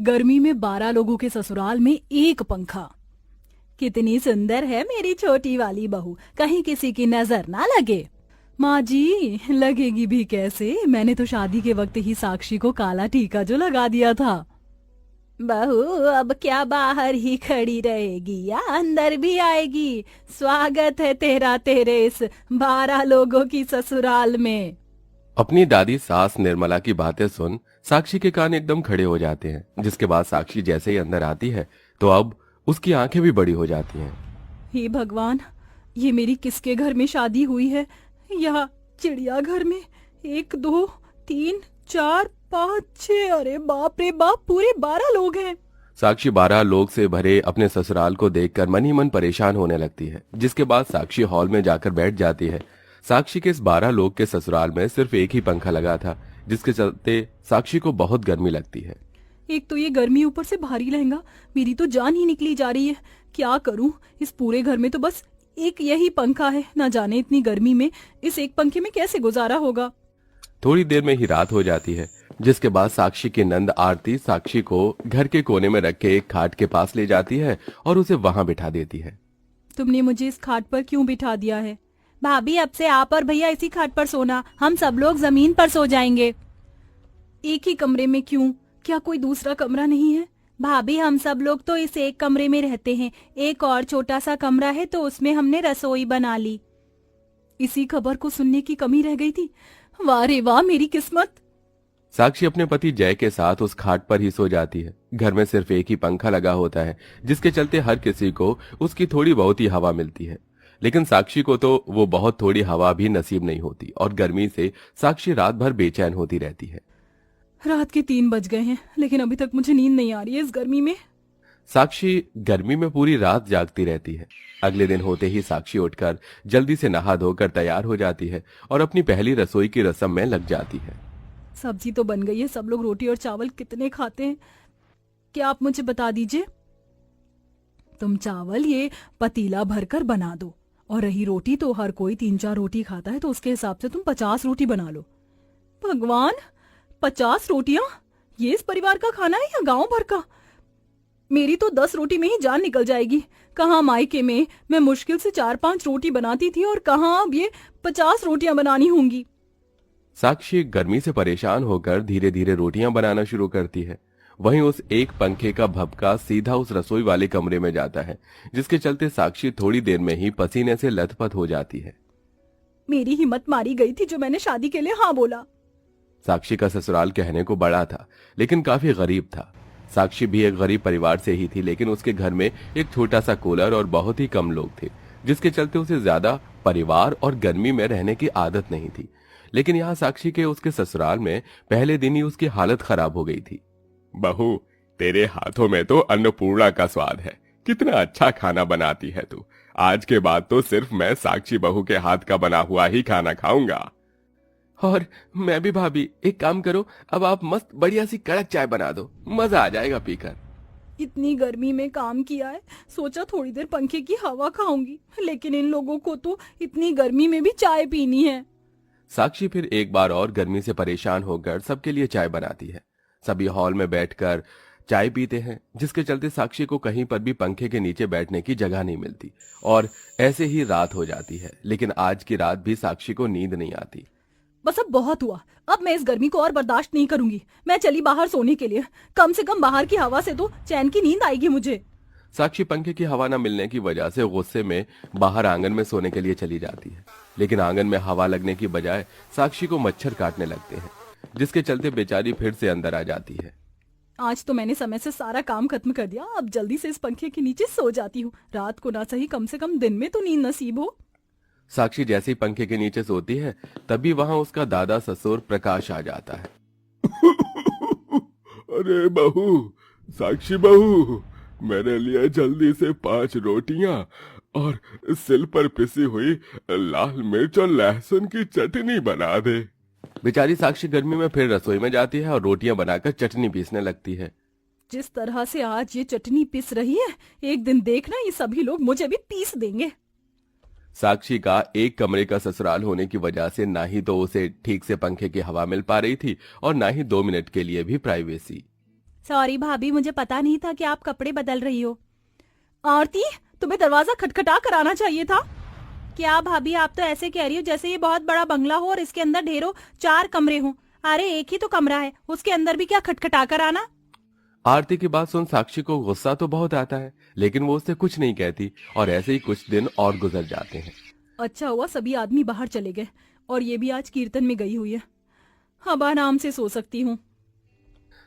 गर्मी में 12 लोगों के ससुराल में एक पंखा। कितनी सुंदर है मेरी छोटी वाली बहू, कहीं किसी की नजर ना लगे। माँ जी, लगेगी भी कैसे, मैंने तो शादी के वक्त ही साक्षी को काला टीका जो लगा दिया था। बहू अब क्या बाहर ही खड़ी रहेगी या अंदर भी आएगी? स्वागत है तेरा तेरे इस 12 लोगों की ससुराल में। अपनी दादी सास निर्मला की बातें सुन साक्षी के कान एकदम खड़े हो जाते हैं। जिसके बाद साक्षी जैसे ही अंदर आती है तो अब उसकी आंखें भी बड़ी हो जाती हैं। हे भगवान, ये मेरी किसके घर में शादी हुई है? यहाँ चिड़ियाघर में 1 2 3 4 5 6, अरे बाप रे बाप, पूरे 12 लोग हैं। साक्षी 12 लोग से भरे अपने ससुराल को देखकर मन ही मन परेशान होने लगती है। जिसके बाद साक्षी हॉल में जाकर बैठ जाती है। साक्षी के इस 12 लोग के ससुराल में सिर्फ एक ही पंखा लगा था, जिसके चलते साक्षी को बहुत गर्मी लगती है। एक तो ये गर्मी, ऊपर से भारी लहंगा, मेरी तो जान ही निकली जा रही है। क्या करूं? इस पूरे घर में तो बस एक यही पंखा है, ना जाने इतनी गर्मी में इस एक पंखे में कैसे गुजारा होगा। थोड़ी देर में ही रात हो जाती है। जिसके बाद साक्षी की नंद आरती साक्षी को घर के कोने में रख के एक खाट के पास ले जाती है और उसे वहां बिठा देती है। तुमने मुझे इस खाट पर क्यों बिठा दिया है? भाभी, अब से आप और भैया इसी खाट पर सोना, हम सब लोग जमीन पर सो जाएंगे। एक ही कमरे में क्यों? क्या कोई दूसरा कमरा नहीं है? भाभी, हम सब लोग तो इस एक कमरे में रहते हैं, एक और छोटा सा कमरा है तो उसमें हमने रसोई बना ली। इसी खबर को सुनने की कमी रह गई थी। वाह रे वाह, मेरी किस्मत। साक्षी अपने पति जय के साथ उस खाट पर ही सो जाती है। घर में सिर्फ एक ही पंखा लगा होता है, जिसके चलते हर किसी को उसकी थोड़ी बहुत ही हवा मिलती है। लेकिन साक्षी को तो वो बहुत थोड़ी हवा भी नसीब नहीं होती और गर्मी से साक्षी रात भर बेचैन होती रहती है। रात के 3 बज गए हैं, लेकिन अभी तक मुझे नींद नहीं आ रही है इस गर्मी में। साक्षी गर्मी में पूरी रात जागती रहती है। अगले दिन होते ही साक्षी उठकर जल्दी से नहा धोकर तैयार हो जाती है और अपनी पहली रसोई की रस्म में लग जाती है। सब्जी तो बन गई है, सब लोग रोटी और चावल कितने खाते हैं क्या आप मुझे बता दीजिए? तुम चावल ये पतीला भरकर बना दो, और रही रोटी तो हर कोई 3-4 रोटी खाता है, तो उसके हिसाब से तुम 50 रोटी बना लो। भगवान, 50 रोटियां? ये इस परिवार का खाना है या गांव भर का? मेरी तो 10 रोटी में ही जान निकल जाएगी। कहाँ मायके में मैं मुश्किल से 4-5 रोटी बनाती थी और कहाँ अब ये 50 रोटियां बनानी होंगी। साक्षी गर्मी से परेशान होकर धीरे धीरे रोटियां बनाना शुरू करती है। वहीं उस एक पंखे का भभका सीधा उस रसोई वाले कमरे में जाता है, जिसके चलते साक्षी थोड़ी देर में ही पसीने से लथपथ हो जाती है। मेरी हिम्मत मारी गई थी जो मैंने शादी के लिए हाँ बोला। साक्षी का ससुराल कहने को बड़ा था, लेकिन काफी गरीब था। साक्षी भी एक गरीब परिवार से ही थी, लेकिन उसके घर में एक छोटा सा कूलर और बहुत ही कम लोग थे, जिसके चलते उसे ज्यादा परिवार और गर्मी में रहने की आदत नहीं थी। लेकिन यहाँ साक्षी के उसके ससुराल में पहले दिन ही उसकी हालत खराब हो गई थी। बहू, तेरे हाथों में तो अन्नपूर्णा का स्वाद है। कितना अच्छा खाना बनाती है तू। आज के बाद तो सिर्फ मैं साक्षी बहू के हाथ का बना हुआ ही खाना खाऊंगा। और मैं भी भाभी, एक काम करो, अब आप मस्त बढ़िया सी कड़क चाय बना दो, मजा आ जाएगा पीकर। इतनी गर्मी में काम किया है, सोचा थोड़ी देर पंखे की हवा खाऊंगी, लेकिन इन लोगों को तो इतनी गर्मी में भी चाय पीनी है। साक्षी फिर एक बार और गर्मी से परेशान होकर सबके लिए चाय बनाती है। सभी हॉल में बैठकर चाय पीते हैं, जिसके चलते साक्षी को कहीं पर भी पंखे के नीचे बैठने की जगह नहीं मिलती और ऐसे ही रात हो जाती है। लेकिन आज की रात भी साक्षी को नींद नहीं आती। बस अब बहुत हुआ, अब मैं इस गर्मी को और बर्दाश्त नहीं करूंगी। मैं चली बाहर सोने के लिए, कम से कम बाहर की हवा से तो चैन की नींद आएगी मुझे। साक्षी पंखे की हवा न मिलने की वजह से गुस्से में बाहर आंगन में सोने के लिए चली जाती है। लेकिन आंगन में हवा लगने की बजाय साक्षी को मच्छर काटने लगते हैं, जिसके चलते बेचारी फिर से अंदर आ जाती है। आज तो मैंने समय से सारा काम खत्म कर दिया, अब जल्दी से इस पंखे के नीचे सो जाती हूँ। रात को ना सही कम से कम दिन में तो नींद नसीब हो। साक्षी जैसे ही पंखे के नीचे सोती है, तभी वहां उसका दादा ससुर प्रकाश आ जाता है। अरे बहू, साक्षी बहू, मेरे लिए जल्दी से 5 रोटियां और सिल पर पिसी हुई लाल मिर्च और लहसुन की चटनी बना दे। बेचारी साक्षी गर्मी में फिर रसोई में जाती है और रोटियां बनाकर चटनी पीसने लगती है। जिस तरह से आज ये चटनी पिस रही है, एक दिन देखना ये सभी लोग मुझे भी पीस देंगे। साक्षी का एक कमरे का ससुराल होने की वजह से ना ही तो उसे ठीक से पंखे की हवा मिल पा रही थी और ना ही 2 मिनट के लिए भी प्राइवेसी। सॉरी भाभी, मुझे पता नहीं था कि आप कपड़े बदल रही हो। आरती, तुम्हें दरवाजा खटखटा कर आना चाहिए था। क्या भाभी, आप तो ऐसे कह रही हो जैसे ये बहुत बड़ा बंगला हो और इसके अंदर ढेरों 4 कमरे हों। अरे एक ही तो कमरा है, उसके अंदर भी क्या खटखटा कर आना। आरती की बात सुन साक्षी को गुस्सा तो बहुत आता है, लेकिन वो उससे कुछ नहीं कहती और ऐसे ही कुछ दिन और गुजर जाते हैं। अच्छा हुआ सभी आदमी बाहर चले गए और ये भी आज कीर्तन में गई हुई है। अब आराम से सो सकती हूँ।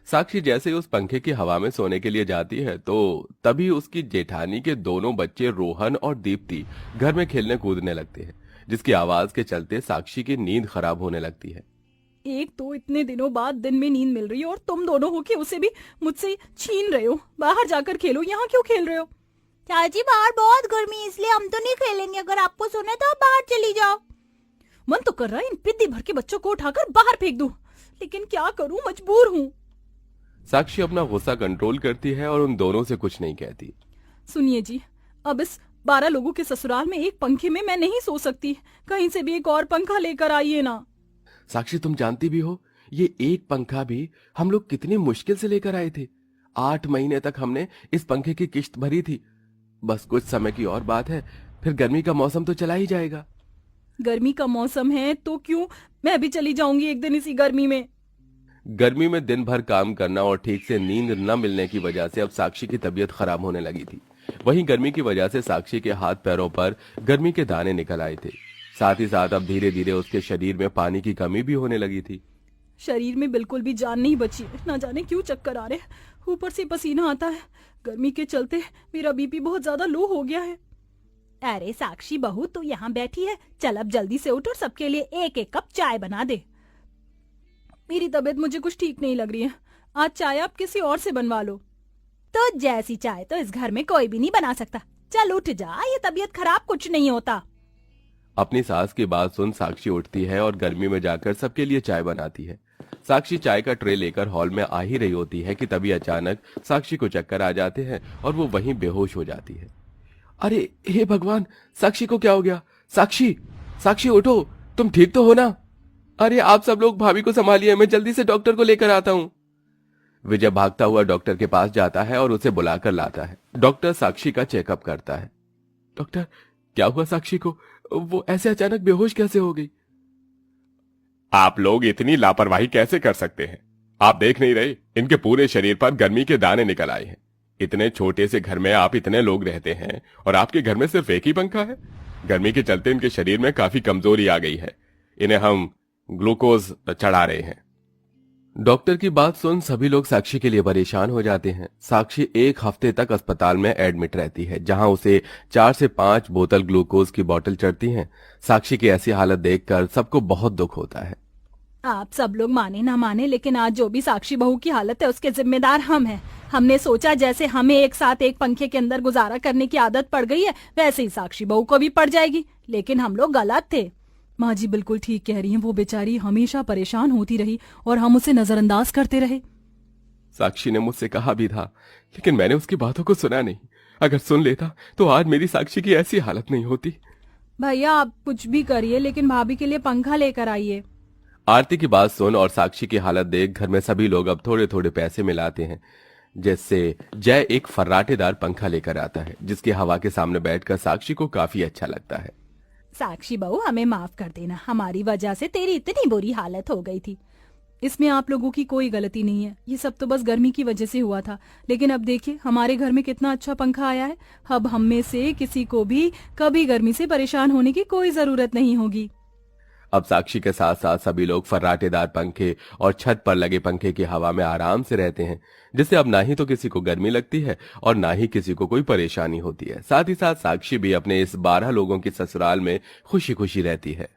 साक्षी जैसे ही उस पंखे की हवा में सोने के लिए जाती है तो तभी उसकी जेठानी के दोनों बच्चे रोहन और दीप्ति घर में खेलने कूदने लगते हैं, जिसकी आवाज के चलते साक्षी की नींद खराब होने लगती है। एक तो इतने दिनों बाद दिन में नींद मिल रही है और तुम दोनों हो के उसे भी मुझसे छीन रहे हो। बाहर जाकर खेलो, यहाँ क्यों खेल रहे हो? चाची बाहर बहुत गर्मी है, इसलिए हम तो नहीं खेलेंगे। अगर आपको सोना है तो आप बाहर चली जाओ। मन तो कर रहा है इन पिद्दी भर के बच्चों को उठाकर बाहर फेंक दूं, लेकिन क्या करूं, मजबूर हूं। साक्षी अपना गुस्सा कंट्रोल करती है और उन दोनों से कुछ नहीं कहती। सुनिए जी, अब इस 12 लोगों के ससुराल में एक पंखे में मैं नहीं सो सकती। कहीं से भी एक और पंखा लेकर आइए ना। साक्षी तुम जानती भी हो, ये एक पंखा भी हम लोग कितनी मुश्किल से लेकर आए थे। 8 महीने तक हमने इस पंखे की किश्त भरी थी। बस कुछ समय की और बात है, फिर गर्मी का मौसम तो चला ही जाएगा। गर्मी का मौसम है तो क्यों, मैं भी चली जाऊंगी एक दिन इसी गर्मी में। गर्मी में दिन भर काम करना और ठीक से नींद न मिलने की वजह से अब साक्षी की तबीयत खराब होने लगी थी। वहीं गर्मी की वजह से साक्षी के हाथ पैरों पर गर्मी के दाने निकल आए थे। साथ ही साथ अब धीरे धीरे उसके शरीर में पानी की कमी भी होने लगी थी। शरीर में बिल्कुल भी जान नहीं बची है। ना जाने क्यों चक्कर आ रहे, ऊपर से पसीना आता है। गर्मी के चलते मेरा बीपी बहुत ज्यादा लो हो गया है। अरे साक्षी बहू, तू यहाँ बैठी है, चल अब जल्दी से उठ और सबके लिए एक एक कप चाय बना दे। मेरी तबीयत मुझे कुछ ठीक नहीं लग रही है। आज चाय आप किसी और से बनवा लो। तो जैसी चाय तो इस घर में कोई भी नहीं बना सकता। चल उठ जा, ये तबीयत खराब कुछ नहीं होता। अपनी सास की बात सुन साक्षी उठती है और गर्मी में जाकर सबके लिए चाय बनाती है। साक्षी चाय का ट्रे लेकर हॉल में आ ही रही होती है कि तभी अचानक साक्षी को चक्कर आ जाते हैं और वो वहीं बेहोश हो जाती है। अरे हे भगवान, साक्षी को क्या हो गया? साक्षी, साक्षी उठो, तुम ठीक तो हो ना? अरे आप सब लोग भाभी को संभालिए, मैं जल्दी से डॉक्टर को लेकर आता हूँ। विजय भागता हुआ डॉक्टर के पास जाता है और उसे बुलाकर लाता है। डॉक्टर साक्षी का चेकअप करता है। डॉक्टर, क्या हुआ साक्षी को? वो ऐसे अचानक बेहोश कैसे हो गई? आप लोग इतनी लापरवाही कैसे कर सकते हैं? आप देख नहीं रहे, इनके पूरे शरीर पर गर्मी के दाने निकल आए हैं। इतने छोटे से घर में आप इतने लोग रहते हैं और आपके घर में सिर्फ एक ही पंखा है। गर्मी के चलते इनके शरीर में काफी कमजोरी आ गई है। इन्हें हम ग्लूकोज चढ़ा रहे हैं। डॉक्टर की बात सुन सभी लोग साक्षी के लिए परेशान हो जाते हैं। साक्षी 1 हफ्ते तक अस्पताल में एडमिट रहती है, जहां उसे 4 से 5 बोतल ग्लूकोज की बोतल चढ़ती हैं। साक्षी की ऐसी हालत देखकर सबको बहुत दुख होता है। आप सब लोग माने ना माने, लेकिन आज जो भी साक्षी बहू की हालत है उसके जिम्मेदार हम हैं। हमने सोचा जैसे हमें एक साथ एक पंखे के अंदर गुजारा करने की आदत पड़ गई है, वैसे ही साक्षी बहू को भी पड़ जाएगी, लेकिन हम लोग गलत थे। माँ जी बिल्कुल ठीक कह रही हैं, वो बेचारी हमेशा परेशान होती रही और हम उसे नजरअंदाज करते रहे। साक्षी ने मुझसे कहा भी था, लेकिन मैंने उसकी बातों को सुना नहीं। अगर सुन लेता तो आज मेरी साक्षी की ऐसी हालत नहीं होती। भैया आप कुछ भी करिए, लेकिन भाभी के लिए पंखा लेकर आइए। आरती की बात सुन और साक्षी की हालत देख घर में सभी लोग अब थोड़े थोड़े पैसे मिलाते हैं, जिससे जय एक फर्राटेदार पंखा लेकर आता है, जिसकी हवा के सामने बैठकर साक्षी को काफी अच्छा लगता है। साक्षी बहू, हमें माफ कर देना, हमारी वजह से तेरी इतनी बुरी हालत हो गई थी। इसमें आप लोगों की कोई गलती नहीं है, ये सब तो बस गर्मी की वजह से हुआ था। लेकिन अब देखिए हमारे घर में कितना अच्छा पंखा आया है। अब हम में से किसी को भी कभी गर्मी से परेशान होने की कोई जरूरत नहीं होगी। अब साक्षी के साथ साथ सभी लोग फर्राटेदार पंखे और छत पर लगे पंखे की हवा में आराम से रहते हैं, जिससे अब ना ही तो किसी को गर्मी लगती है और ना ही किसी को कोई परेशानी होती है। साथ ही साथ साक्षी भी अपने इस 12 लोगों की ससुराल में खुशी खुशी रहती है।